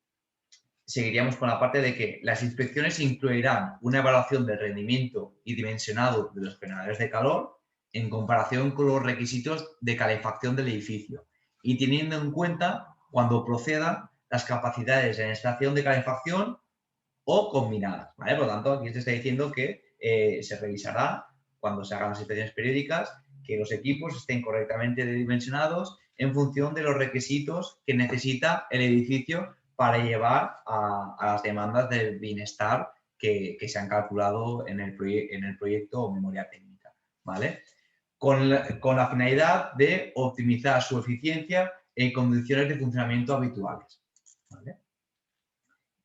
seguiríamos con la parte de que las inspecciones incluirán una evaluación del rendimiento y dimensionado de los generadores de calor en comparación con los requisitos de calefacción del edificio y teniendo en cuenta, cuando proceda, las capacidades de instalación de calefacción o combinadas. ¿Vale? Por lo tanto, aquí se está diciendo que se revisará cuando se hagan las inspecciones periódicas que los equipos estén correctamente dimensionados en función de los requisitos que necesita el edificio para llevar a las demandas del bienestar que se han calculado en el proyecto o memoria técnica. ¿Vale? Con la finalidad de optimizar su eficiencia en condiciones de funcionamiento habituales. ¿Vale?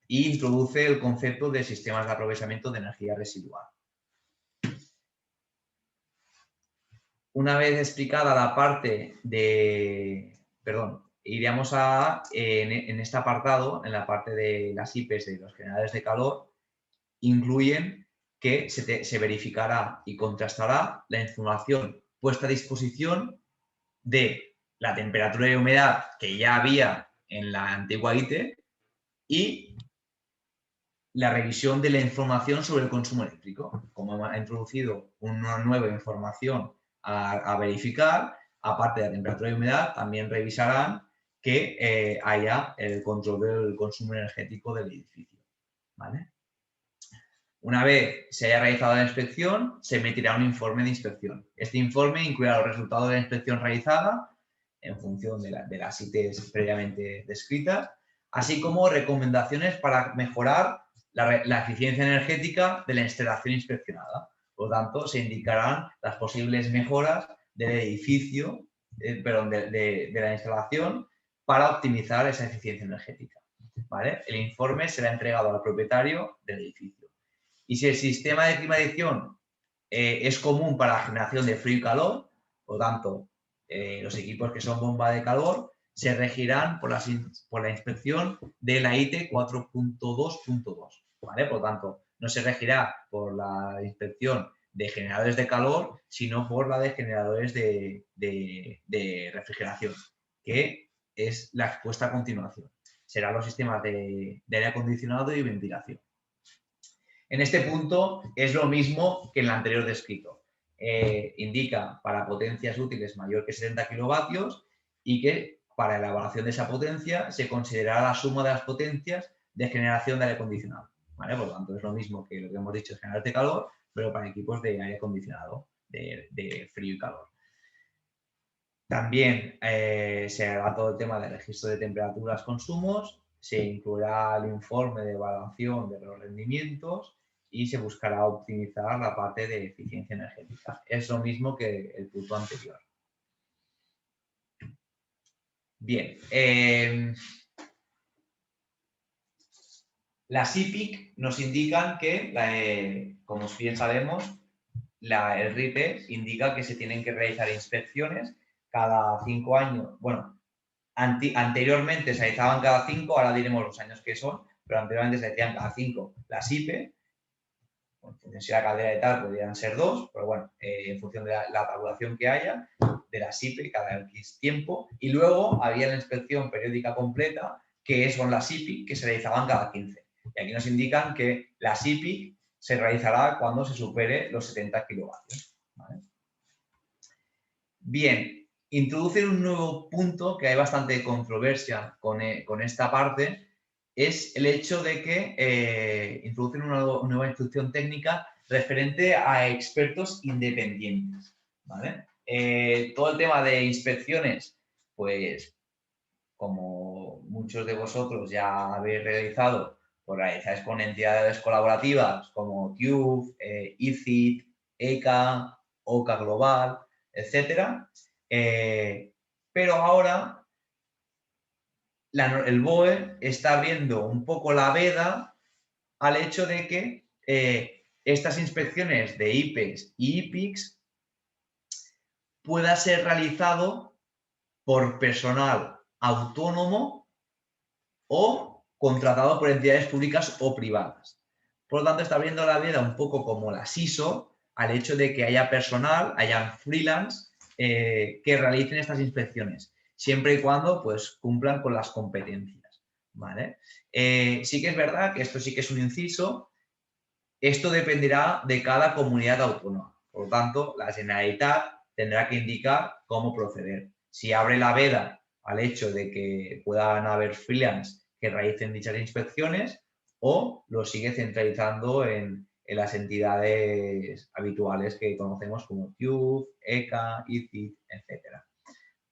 Y introduce el concepto de sistemas de aprovechamiento de energía residual. Una vez explicada la parte de, iríamos en este apartado, en la parte de las IPs de los generadores de calor, incluyen que se verificará y contrastará la información puesta a disposición de la temperatura y humedad que ya había en la antigua ITE y la revisión de la información sobre el consumo eléctrico. Como ha introducido una nueva información a verificar, aparte de la temperatura y humedad, también revisarán que haya el control del consumo energético del edificio. ¿Vale? Una vez se haya realizado la inspección, se emitirá un informe de inspección. Este informe incluirá los resultados de la inspección realizada en función de las ITs previamente descritas, así como recomendaciones para mejorar la eficiencia energética de la instalación inspeccionada. Por lo tanto, se indicarán las posibles mejoras del edificio, de la instalación para optimizar esa eficiencia energética. ¿Vale? El informe será entregado al propietario del edificio. Y si el sistema de climatización es común para la generación de frío y calor, por lo tanto, los equipos que son bomba de calor se regirán por la inspección de la ITE 4.2.2. ¿Vale? Por lo tanto, no se regirá por la inspección de generadores de calor, sino por la de generadores de refrigeración, que es la expuesta a continuación. Serán los sistemas de aire acondicionado y ventilación. En este punto es lo mismo que en el anterior descrito. Indica para potencias útiles mayor que 70 kilovatios y que para la evaluación de esa potencia se considerará la suma de las potencias de generación de aire acondicionado. ¿Vale? Por lo tanto, es lo mismo que lo que hemos dicho, generadores de calor, pero para equipos de aire acondicionado, de frío y calor. También se hará todo el tema del registro de temperaturas, consumos, se incluirá el informe de evaluación de los rendimientos y se buscará optimizar la parte de eficiencia energética. Es lo mismo que el punto anterior. Bien. Las IPIC nos indican que, como bien sabemos, el RIPE indica que se tienen que realizar inspecciones cada 5 años. Bueno, anteriormente se realizaban cada 5, ahora diremos los años que son, pero anteriormente se hacían cada 5 las IPE. En función si la caldera y tal, podrían ser 2, pero bueno, en función de la tabulación que haya, de la SIPE cada X tiempo. Y luego había la inspección periódica completa, que son las IPI, que se realizaban cada 15. Y aquí nos indican que la IPI se realizará cuando se supere los 70 kilovatios. ¿Vale? Bien, introducir un nuevo punto que hay bastante controversia con esta parte, es el hecho de que introducen una nueva instrucción técnica referente a expertos independientes. ¿Vale? Todo el tema de inspecciones, pues como muchos de vosotros ya habéis realizado, pues realizáis con entidades colaborativas como TÜV, ICIT, ECA, OCA Global, etcétera. Pero ahora el BOE está abriendo un poco la veda al hecho de que estas inspecciones de IPES y IPICS pueda ser realizado por personal autónomo o contratado por entidades públicas o privadas. Por lo tanto, está abriendo la veda un poco como la ISO al hecho de que haya personal, haya freelance que realicen estas inspecciones, siempre y cuando pues, cumplan con las competencias. ¿Vale? Sí que es verdad que esto sí que es un inciso. Esto dependerá de cada comunidad autónoma. Por lo tanto, la Generalitat tendrá que indicar cómo proceder. Si abre la veda al hecho de que puedan haber freelance que realicen dichas inspecciones o lo sigue centralizando en las entidades habituales que conocemos como TÜV, ECA, ICIT, etc.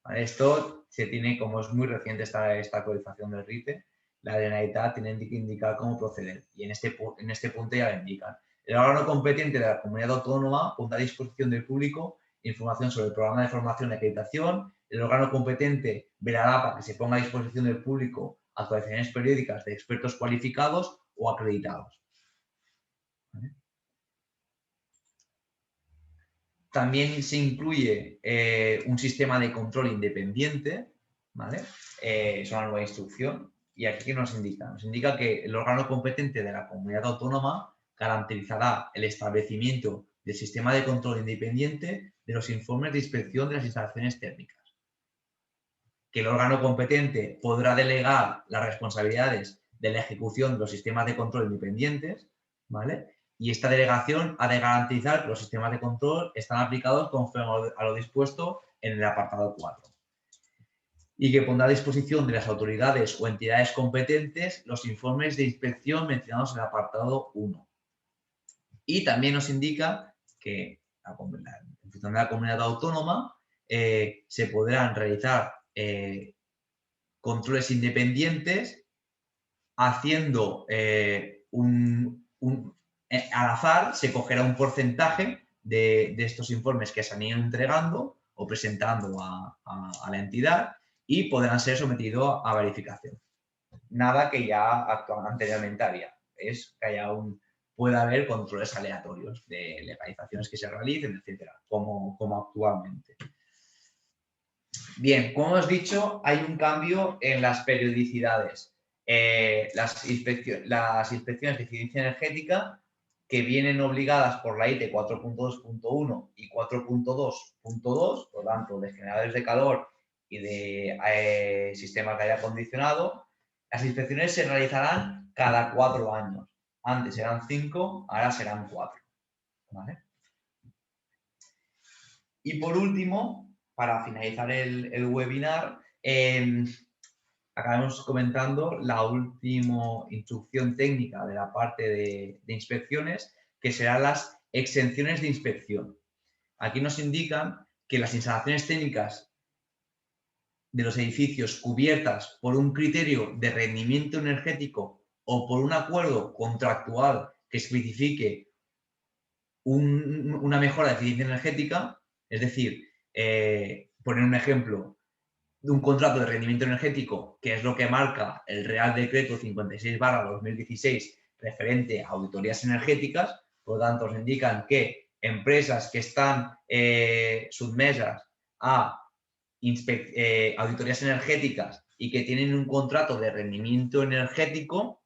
¿Vale? Esto se tiene, como es muy reciente esta actualización del RITE, la Generalitat tiene que indicar cómo proceder y en este punto ya lo indican. El órgano competente de la comunidad autónoma pondrá a disposición del público información sobre el programa de formación y acreditación. El órgano competente velará para que se ponga a disposición del público actualizaciones periódicas de expertos cualificados o acreditados. ¿Vale? También se incluye un sistema de control independiente, ¿vale? Es una nueva instrucción. ¿Y aquí qué nos indica? Nos indica que el órgano competente de la comunidad autónoma garantizará el establecimiento del sistema de control independiente de los informes de inspección de las instalaciones técnicas. Que el órgano competente podrá delegar las responsabilidades de la ejecución de los sistemas de control independientes, ¿vale? Y esta delegación ha de garantizar que los sistemas de control están aplicados conforme a lo dispuesto en el apartado 4. Y que pondrá a disposición de las autoridades o entidades competentes los informes de inspección mencionados en el apartado 1. Y también nos indica que en función de la comunidad autónoma se podrán realizar controles independientes haciendo al azar se cogerá un porcentaje de estos informes que se han ido entregando o presentando a la entidad y podrán ser sometidos a verificación. Nada que ya anteriormente había. Es que pueda haber controles aleatorios de legalizaciones que se realicen, etcétera, como actualmente. Bien, como hemos dicho, hay un cambio en las periodicidades. Las inspecciones de eficiencia energética que vienen obligadas por la ITE 4.2.1 y 4.2.2, por lo tanto, de generadores de calor y de sistemas de aire acondicionado, las inspecciones se realizarán cada 4 años. Antes eran 5, ahora serán 4. ¿Vale? Y por último, para finalizar el webinar, acabamos comentando la última instrucción técnica de la parte de inspecciones, que serán las exenciones de inspección. Aquí nos indican que las instalaciones técnicas de los edificios cubiertas por un criterio de rendimiento energético o por un acuerdo contractual que especifique una mejora de eficiencia energética, es decir, poner un ejemplo de un contrato de rendimiento energético, que es lo que marca el Real Decreto 56/2016 referente a auditorías energéticas. Por lo tanto, nos indican que empresas que están submesas a auditorías energéticas y que tienen un contrato de rendimiento energético,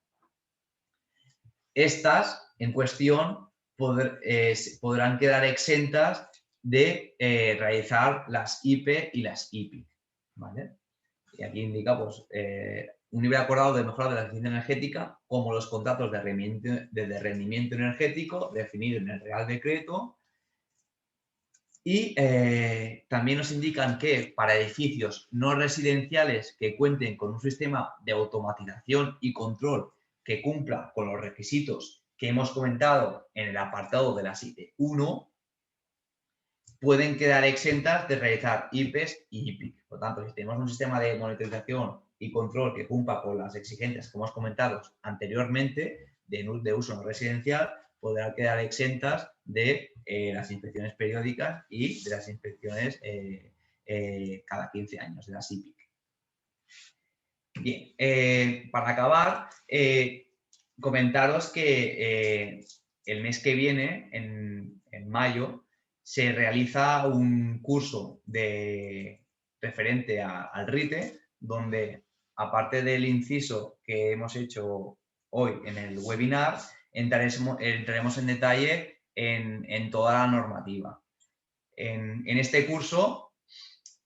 estas en cuestión podrán quedar exentas de realizar las IP y las IPIC. ¿Vale? Y aquí indica pues, un nivel acordado de mejora de la eficiencia energética, como los contratos de rendimiento energético definidos en el Real Decreto. Y también nos indican que para edificios no residenciales que cuenten con un sistema de automatización y control que cumpla con los requisitos que hemos comentado en el apartado de la ITE 1, pueden quedar exentas de realizar IPES y IPIC. Por lo tanto, si tenemos un sistema de monitorización y control que cumpla con las exigencias que hemos comentado anteriormente de uso no residencial podrán quedar exentas de las inspecciones periódicas y de las inspecciones cada 15 años, de las IPIC. Bien, para acabar, comentaros que el mes que viene, en mayo, se realiza un curso referente al RITE, donde, aparte del inciso que hemos hecho hoy en el webinar, entraremos en detalle en toda la normativa. En este curso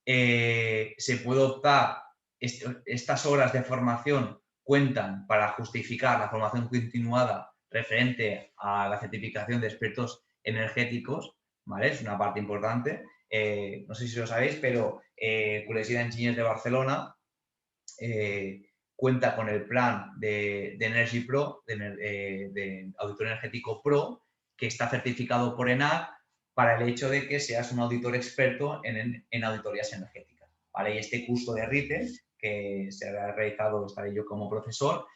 se puede optar, estas horas de formación cuentan para justificar la formación continuada referente a la certificación de expertos energéticos, ¿vale? Es una parte importante. No sé si lo sabéis, pero Universidad de Enginyers de Barcelona cuenta con el plan de Energy Pro, de auditor energético Pro, que está certificado por ENAC para el hecho de que seas un auditor experto en auditorías energéticas, ¿vale? Y este curso de RITE, que se ha realizado, estaré yo como profesor,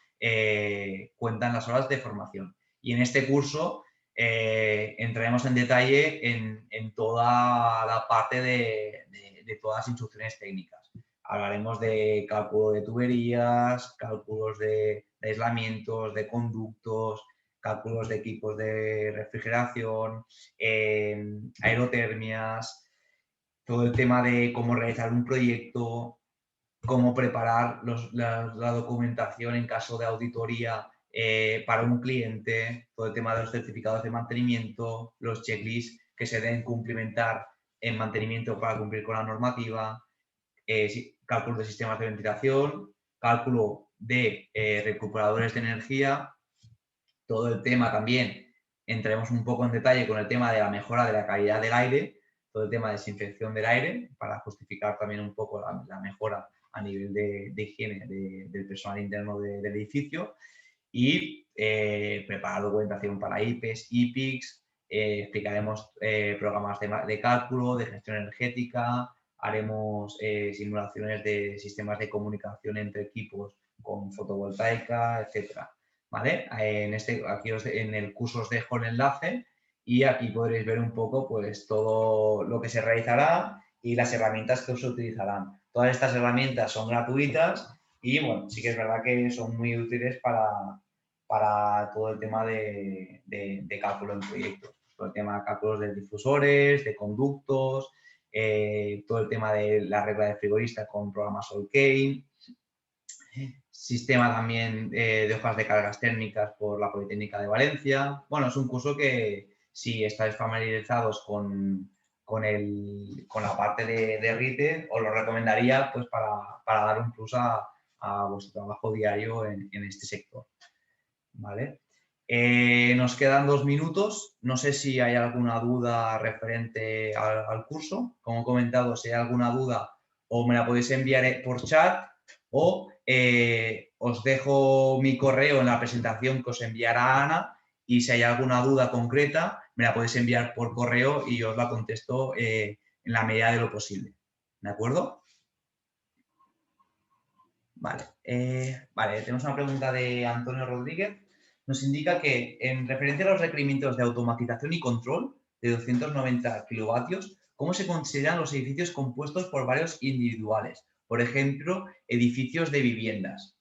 cuentan las horas de formación. Y en este curso entraremos en detalle en toda la parte de todas las instrucciones técnicas. Hablaremos de cálculo de tuberías, cálculos de aislamientos, de conductos, cálculos de equipos de refrigeración, aerotermias, todo el tema de cómo realizar un proyecto, cómo preparar la documentación en caso de auditoría para un cliente, todo el tema de los certificados de mantenimiento, los checklists que se deben cumplimentar en mantenimiento para cumplir con la normativa, cálculo de sistemas de ventilación, cálculo de recuperadores de energía, todo el tema también, entraremos un poco en detalle con el tema de la mejora de la calidad del aire, todo el tema de desinfección del aire, para justificar también un poco la mejora a nivel de higiene del personal interno del edificio y preparar documentación para IPES, IPICS, explicaremos programas de cálculo, de gestión energética, haremos simulaciones de sistemas de comunicación entre equipos con fotovoltaica, etcétera. ¿Vale? Aquí en el curso os dejo el enlace y aquí podréis ver un poco pues, todo lo que se realizará y las herramientas que se utilizarán. Todas estas herramientas son gratuitas y bueno, sí que es verdad que son muy útiles para todo el tema de cálculo en proyectos. Todo el tema de cálculos de difusores, de conductos, todo el tema de la regla de frigorista con programas Solkane, sistema también de hojas de cargas térmicas por la Politécnica de Valencia. Bueno, es un curso que si estáis familiarizados con la parte de RITE, os lo recomendaría pues, para dar un plus a vuestro trabajo diario en este sector. ¿Vale? Nos quedan 2 minutos. No sé si hay alguna duda referente al curso. Como he comentado, si hay alguna duda, o me la podéis enviar por chat o os dejo mi correo en la presentación que os enviará Ana y si hay alguna duda concreta, me la podéis enviar por correo y yo os la contesto en la medida de lo posible. ¿De acuerdo? Vale. Vale, tenemos una pregunta de Antonio Rodríguez. Nos indica que en referencia a los requerimientos de automatización y control de 290 kilovatios, ¿cómo se consideran los edificios compuestos por varios individuales? Por ejemplo, edificios de viviendas.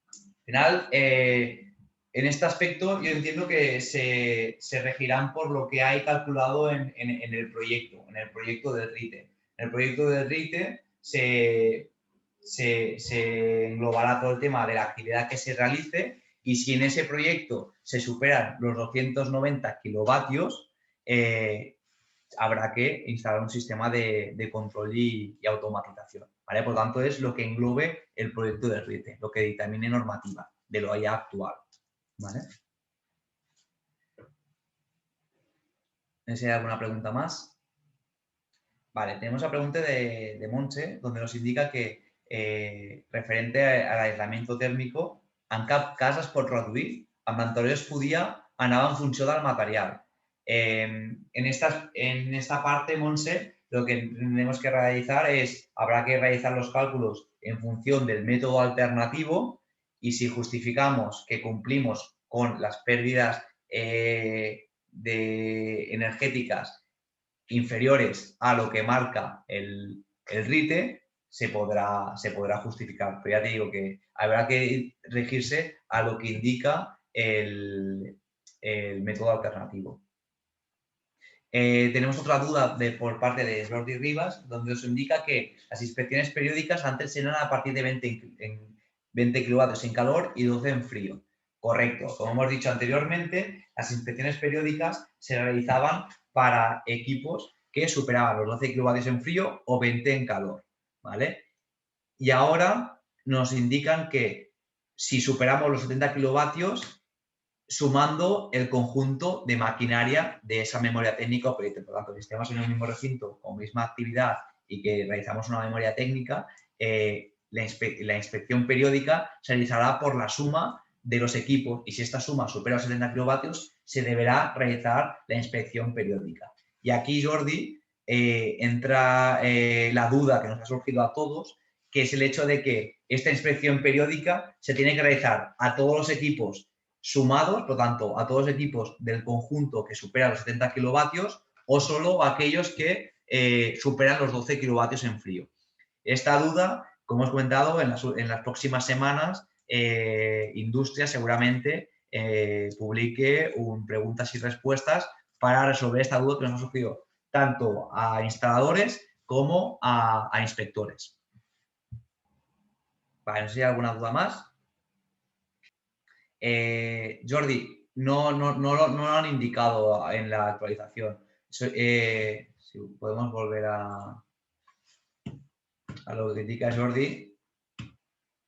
Al final, en este aspecto yo entiendo que se regirán por lo que hay calculado en el proyecto del RITE. En el proyecto del RITE se englobará todo el tema de la actividad que se realice y si en ese proyecto se superan los 290 kilovatios, habrá que instalar un sistema de control y automatización. ¿Vale? Por lo tanto, es lo que englobe el proyecto de RITE, lo que dictamine normativa de lo ya actual. ¿Vale? ¿Hay alguna pregunta más? Vale, tenemos la pregunta de Montse, donde nos indica que referente al aislamiento tèrmico, en cap cas es pot reduir? Amb l'anterior es podia anar en funció del material. En esta parte, Montse, lo que tenemos que realizar habrá que realizar los cálculos en función del método alternativo y si justificamos que cumplimos con las pérdidas energéticas inferiores a lo que marca el RITE, se podrá justificar. Pero ya te digo que habrá que regirse a lo que indica el método alternativo. Tenemos otra duda por parte de Jordi Rivas, donde os indica que las inspecciones periódicas antes eran a partir de 20 kilovatios en calor y 12 en frío. Correcto. Como hemos dicho anteriormente, las inspecciones periódicas se realizaban para equipos que superaban los 12 kilovatios en frío o 20 en calor, ¿vale? Y ahora nos indican que si superamos los 70 kilovatios, sumando el conjunto de maquinaria de esa memoria técnica o proyecto. Por lo tanto, si estamos en el mismo recinto con misma actividad y que realizamos una memoria técnica, la inspección periódica se realizará por la suma de los equipos y si esta suma supera los 70 kilovatios, se deberá realizar la inspección periódica. Y aquí, Jordi, entra la duda que nos ha surgido a todos, que es el hecho de que esta inspección periódica se tiene que realizar a todos los equipos sumados, por lo tanto, a todos los equipos del conjunto que superan los 70 kilovatios o solo a aquellos que superan los 12 kilovatios en frío. Esta duda, como hemos comentado, en las próximas semanas, Industria seguramente publique un preguntas y respuestas para resolver esta duda que nos ha surgido tanto a instaladores como a inspectores. Vale, no sé si hay alguna duda más. Jordi, no lo han indicado en la actualización. Si podemos volver a lo que indica Jordi.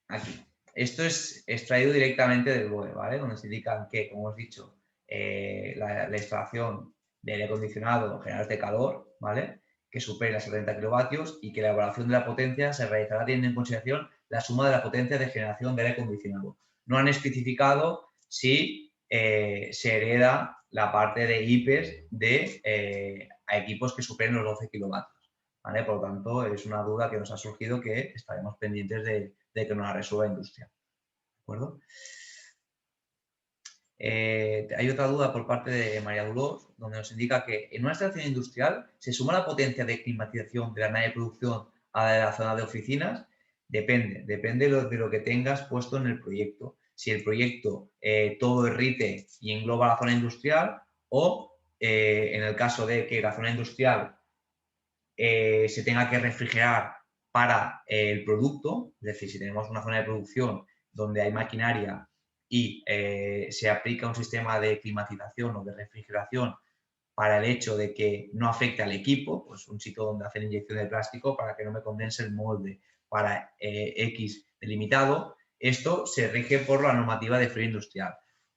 Aquí. Esto es extraído directamente del BOE, ¿vale? Donde se indican que, como os he dicho, la instalación de aire acondicionado generador de calor, ¿vale? Que supere los 70 kilovatios y que la evaluación de la potencia se realizará teniendo en consideración la suma de la potencia de generación de aire acondicionado. No han especificado si se hereda la parte de IPES de a equipos que superen los 12 kilovatios, ¿vale? Por lo tanto, es una duda que nos ha surgido que estaremos pendientes de que nos la resuelva Industria. ¿De acuerdo? Hay otra duda por parte de María Dolores, donde nos indica que en una instalación industrial se suma la potencia de climatización de la nave de producción a la de la zona de oficinas. Depende de lo que tengas puesto en el proyecto. Si el proyecto todo es RITE y engloba la zona industrial o en el caso de que la zona industrial se tenga que refrigerar para el producto, es decir, si tenemos una zona de producción donde hay maquinaria y se aplica un sistema de climatización o de refrigeración para el hecho de que no afecte al equipo, pues un sitio donde hacer inyección de plástico para que no me condense el molde para X delimitado, esto se rige por la normativa de frío industrial.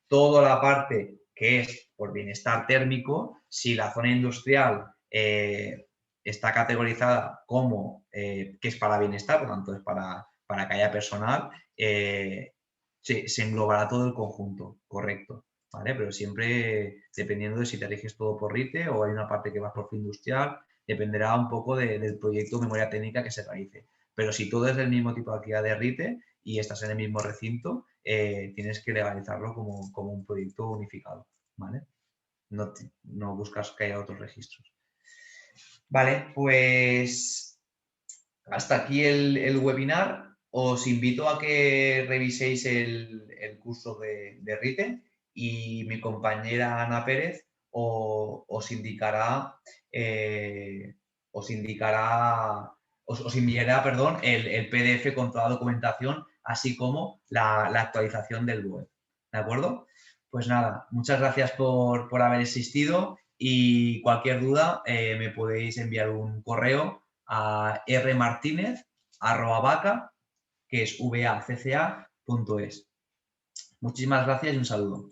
Toda la parte que es por bienestar térmico, si la zona industrial está categorizada como que es para bienestar, por lo tanto es para que haya personal, se englobará todo el conjunto, correcto, ¿vale? Pero siempre dependiendo de si te eliges todo por RITE o hay una parte que va por frío industrial, dependerá un poco del proyecto de memoria técnica que se realice. Pero si todo es del mismo tipo de actividad de RITE y estás en el mismo recinto, tienes que legalizarlo como un proyecto unificado, ¿vale? No buscas que haya otros registros. Vale, pues hasta aquí el webinar. Os invito a que reviséis el curso de RITE y mi compañera Ana Pérez os enviará, perdón, el PDF con toda la documentación, así como la actualización del web. ¿De acuerdo? Pues nada, muchas gracias por haber asistido y cualquier duda me podéis enviar un correo a rmartinez@vaca, que es vacca.es. Muchísimas gracias y un saludo.